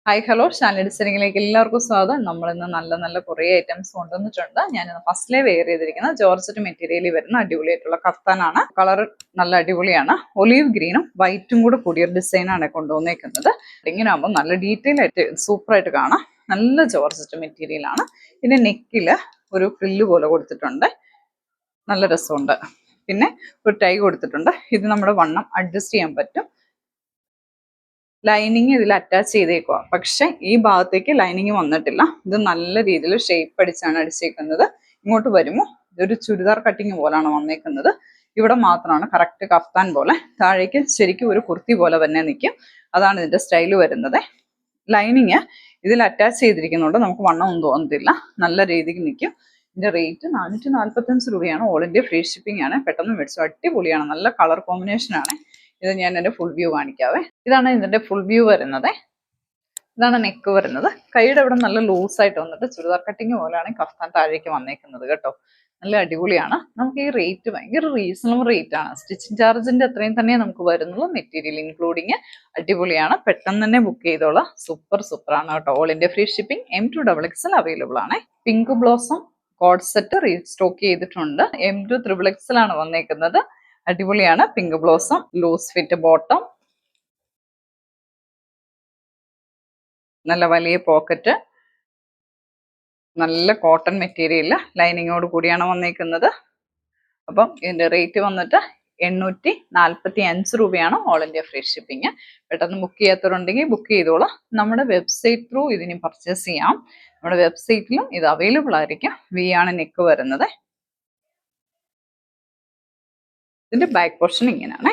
Hi hello Shani ഡിസൈനിങ്ങിലേക്ക് എല്ലാവർക്കും സ്വാഗതം. നമ്മളിന്ന് നല്ല നല്ല കുറേ ഐറ്റംസ് കൊണ്ടുവന്നിട്ടുണ്ട്. ഞാനിന്ന് ഫസ്റ്റിലെ വെയർ ചെയ്തിരിക്കുന്ന ജോർജറ്റ് മെറ്റീരിയലിൽ വരുന്ന അടിപൊളിയായിട്ടുള്ള കഫ്താനാണ്. കളർ നല്ല അടിപൊളിയാണ്. ഒലീവ് ഗ്രീനും വൈറ്റും കൂടെ കൂടിയൊരു ഡിസൈനാണ് കൊണ്ടുവന്നേക്കുന്നത്. ഇങ്ങനെ ആകുമ്പോൾ നല്ല ഡീറ്റെയിൽ ആയിട്ട് സൂപ്പറായിട്ട് കാണാം. നല്ല ജോർജറ്റ് മെറ്റീരിയലാണ്. ഇതിന്റെ നെക്കില് ഒരു ഫ്രില്ല് പോലെ കൊടുത്തിട്ടുണ്ട്. നല്ല രസമുണ്ട്. പിന്നെ ഒരു ടൈ കൊടുത്തിട്ടുണ്ട്. ഇത് നമ്മുടെ വണ്ണം അഡ്ജസ്റ്റ് ചെയ്യാൻ പറ്റും. ലൈനിങ് ഇതിൽ അറ്റാച്ച് ചെയ്തേക്കുക, പക്ഷെ ഈ ഭാഗത്തേക്ക് ലൈനിങ് വന്നിട്ടില്ല. ഇത് നല്ല രീതിയിൽ ഷേപ്പ് അടിച്ചാണ് അടിച്ചേക്കുന്നത്. ഇങ്ങോട്ട് വരുമ്പോൾ ഇതൊരു ചുരിദാർ കട്ടിങ് പോലാണ് വന്നേക്കുന്നത്. ഇവിടെ മാത്രമാണ് കറക്റ്റ് കഫ്താൻ പോലെ, താഴേക്ക് ശരിക്കും ഒരു കുർത്തി പോലെ തന്നെ നിൽക്കും. അതാണ് ഇതിന്റെ സ്റ്റൈല് വരുന്നത്. ലൈനിങ് ഇതിൽ അറ്റാച്ച് ചെയ്തിരിക്കുന്നതുകൊണ്ട് നമുക്ക് വണ്ണമൊന്നും തോന്നത്തില്ല, നല്ല രീതിക്ക് നിൽക്കും. ഇതിന്റെ റേറ്റ് 445 രൂപയാണ്. ഓൾ ഇന്ത്യ ഫ്രീ ഷിപ്പിംഗ് ആണ്. പെട്ടെന്ന് മേടിച്ചു. അടിപൊളിയാണ്. നല്ല കളർ കോമ്പിനേഷൻ ആണ്. ഇത് ഞാൻ എൻ്റെ ഫുൾ വ്യൂ കാണിക്കാവേ. ഇതാണ് ഇതിന്റെ ഫുൾ വ്യൂ വരുന്നത്. ഇതാണ് നെക്ക് വരുന്നത്. കൈയുടെ ഇവിടെ നല്ല ലൂസായിട്ട് വന്നിട്ട് ചുരിദാർ കട്ടിങ് പോലെയാണ് കഫ്താൻ താഴേക്ക് വന്നേക്കുന്നത് കേട്ടോ. നല്ല അടിപൊളിയാണ്. നമുക്ക് ഈ റേറ്റ് ഭയങ്കര റീസണബിൾ റേറ്റ് ആണ്. സ്റ്റിച്ചിങ് ചാർജിന്റെ അത്രയും തന്നെ നമുക്ക് വരുന്നുള്ളൂ. മെറ്റീരിയൽ ഇൻക്ലൂഡിങ് അടിപൊളിയാണ്. പെട്ടെന്ന് തന്നെ ബുക്ക് ചെയ്തോളാം. സൂപ്പർ ആണ് കേട്ടോ. All India free shipping. M2XXL available ആണ്. Pink blossom co-ord set restock ചെയ്തിട്ടുണ്ട്. M2XXL ആണ് വന്നേക്കുന്നത്. അടിപൊളിയാണ്. Pink blossom loose fit bottom, നല്ല വലിയ പോക്കറ്റ്, നല്ല കോട്ടൺ മെറ്റീരിയൽ ലൈനിങ്ങോട് കൂടിയാണ് വന്നേക്കുന്നത്. അപ്പം ഇതിന്റെ റേറ്റ് വന്നിട്ട് 845 രൂപയാണ്. All India free shipping. പെട്ടെന്ന് ബുക്ക് ചെയ്യാത്തവരുണ്ടെങ്കിൽ ബുക്ക് ചെയ്തോളാം. നമ്മുടെ വെബ്സൈറ്റ് ത്രൂ ഇതിന് പർച്ചേസ് ചെയ്യാം. നമ്മുടെ വെബ്സൈറ്റിലും ഇത് അവൈലബിൾ ആയിരിക്കും. വി ആണ് നെക്ക് വരുന്നത്. ഇതിന്റെ ബാക്ക് പോർഷൻ ഇങ്ങനെയാണ്.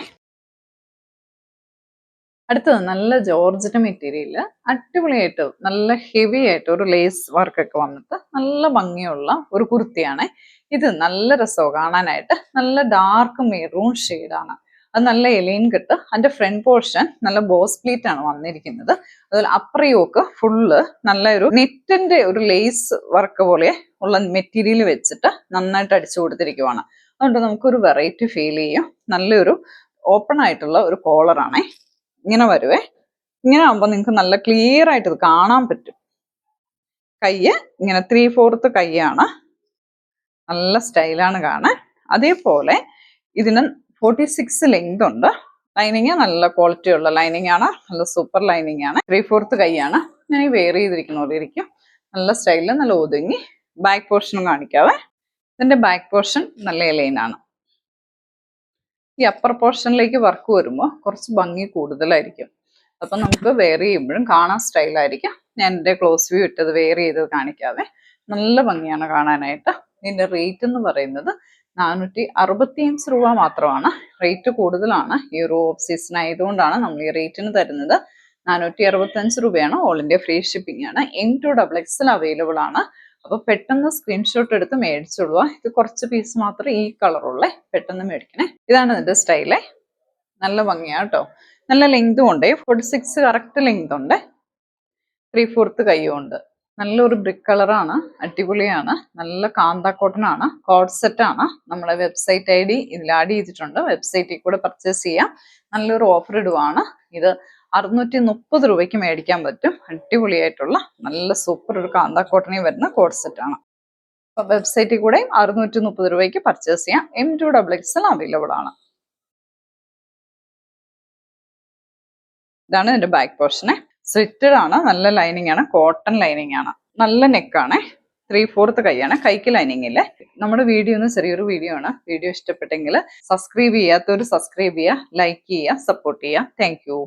അടുത്തത് നല്ല ജോർജറ്റ് മെറ്റീരിയല്, അടിപൊളിയായിട്ട് നല്ല ഹെവി ആയിട്ട് ഒരു ലേസ് വർക്കൊക്കെ വന്നിട്ട് നല്ല ഭംഗിയുള്ള ഒരു കുർത്തിയാണ്. ഇത് നല്ല രസമാണ് കാണാനായിട്ട്. നല്ല ഡാർക്ക് മെറൂൺ ഷെയ്ഡാണ്. അത് നല്ല എലൈൻ കെട്ട്. അതിന്റെ ഫ്രണ്ട് പോർഷൻ നല്ല ബോസ് പ്ലീറ്റ് ആണ് വന്നിരിക്കുന്നത്. അതുപോലെ അപ്പർ യോക്ക് ഫുള്ള് നല്ല ഒരു നെറ്റിന്റെ ഒരു ലേസ് വർക്ക് പോലെ ഉള്ള മെറ്റീരിയൽ വെച്ചിട്ട് നന്നായിട്ട് അടിച്ചു കൊടുത്തിരിക്കുവാണ്. അതുകൊണ്ട് നമുക്കൊരു വെറൈറ്റി ഫീൽ ചെയ്യും. നല്ലൊരു ഓപ്പൺ ആയിട്ടുള്ള ഒരു കോളറാണേ. ഇങ്ങനെ വരുവേ. ഇങ്ങനെ ആകുമ്പോൾ നിങ്ങൾക്ക് നല്ല ക്ലിയർ ആയിട്ട് ഇത് കാണാൻ പറ്റും. കയ്യ് ഇങ്ങനെ 3/4 കയ്യാണ്. നല്ല സ്റ്റൈലാണ് കാണാൻ. അതേപോലെ ഇതിന് 46 ലെങ്ത് ഉണ്ട്. ലൈനിങ് നല്ല ക്വാളിറ്റി ഉള്ള ലൈനിങ് ആണ്. നല്ല സൂപ്പർ ലൈനിങ് ആണ്. 3/4 കയ്യാണ്. ഞാൻ ഈ വെയർ ചെയ്തിരിക്കുന്ന പോലെ ഇരിക്കും. നല്ല സ്റ്റൈലിൽ നല്ല ഒതുങ്ങി. ബാക്ക് പോർഷനും കാണിക്കാവേ. ഇതിന്റെ ബാക്ക് പോർഷൻ നല്ല ലൈനാണ്. ഈ അപ്പർ പോർഷനിലേക്ക് വർക്ക് വരുമ്പോൾ കുറച്ച് ഭംഗി കൂടുതലായിരിക്കും. അപ്പം നമുക്ക് വെയർ ചെയ്യുമ്പോഴും കാണാൻ സ്റ്റൈലായിരിക്കും. ഞാൻ എൻ്റെ ക്ലോസ് വ്യൂ ഇട്ടത് വെയർ ചെയ്തത് കാണിക്കാവേ. നല്ല ഭംഗിയാണ് കാണാനായിട്ട്. ഇതിൻ്റെ റേറ്റ് എന്ന് പറയുന്നത് 465 രൂപ മാത്രമാണ്. റേറ്റ് കൂടുതലാണ്. ഈ ഒരു ഓഫ് സീസൺ ആയതുകൊണ്ടാണ് നമ്മൾ ഈ റേറ്റിന് തരുന്നത്. 465 രൂപയാണ്. ഓൾ ഇന്ത്യ ഫ്രീ ഷിപ്പിംഗ് ആണ്. M2XXL അവൈലബിൾ ആണ്. അപ്പൊ പെട്ടെന്ന് സ്ക്രീൻഷോട്ട് എടുത്ത് മേടിച്ചോളുക. ഇത് കുറച്ച് പീസ് മാത്രമേ ഈ കളറുള്ളേ. പെട്ടെന്ന് മേടിക്കണേ. ഇതാണ് ഇതിന്റെ സ്റ്റൈലേ. നല്ല ഭംഗിയാ കേട്ടോ. നല്ല ലെങ്തും ഉണ്ട്. 46 കറക്റ്റ് ലെങ്ത് ഉണ്ട്. 3/4 കയ്യും ഉണ്ട്. നല്ലൊരു ബ്രിക്ക് കളറാണ്. അടിപൊളിയാണ്. നല്ല കാന്ത കോട്ടൺ ആണ്. കോഡ് സെറ്റ് ആണ്. നമ്മളെ വെബ്സൈറ്റ് ID ഇതിൽ ആഡ് ചെയ്തിട്ടുണ്ട്. വെബ്സൈറ്റിൽ കൂടെ പർച്ചേസ് ചെയ്യാം. നല്ലൊരു ഓഫർ ഇടുവാണ്. ഇത് 630 രൂപയ്ക്ക് മേടിക്കാൻ പറ്റും. അടിപൊളിയായിട്ടുള്ള നല്ല സൂപ്പർ ഒരു കാന്ത കോട്ടണിൽ വരുന്ന കോഡ് സെറ്റ് ആണ്. അപ്പൊ വെബ്സൈറ്റിൽ കൂടെ 630 രൂപയ്ക്ക് പർച്ചേസ് ചെയ്യാം. M2XXL അവൈലബിൾ ആണ്. ഇതാണ് ഇതിന്റെ ബാക്ക് പോർഷനെ. സ്ലിറ്റഡ് ആണ്. നല്ല ലൈനിങ് ആണ്. കോട്ടൺ ലൈനിങ് ആണ്. നല്ല നെക്കാണ്. 3/4 കൈയാണ്. കൈക്ക് ലൈനിങ് ഇല്ലേ. നമ്മുടെ വീഡിയോ ഒന്ന് ചെറിയൊരു വീഡിയോ ആണ്. വീഡിയോ ഇഷ്ടപ്പെട്ടെങ്കിൽ സബ്സ്ക്രൈബ് ചെയ്യാത്തവർ സബ്സ്ക്രൈബ് ചെയ്യുക, ലൈക്ക് ചെയ്യുക, സപ്പോർട്ട് ചെയ്യുക. Thank you.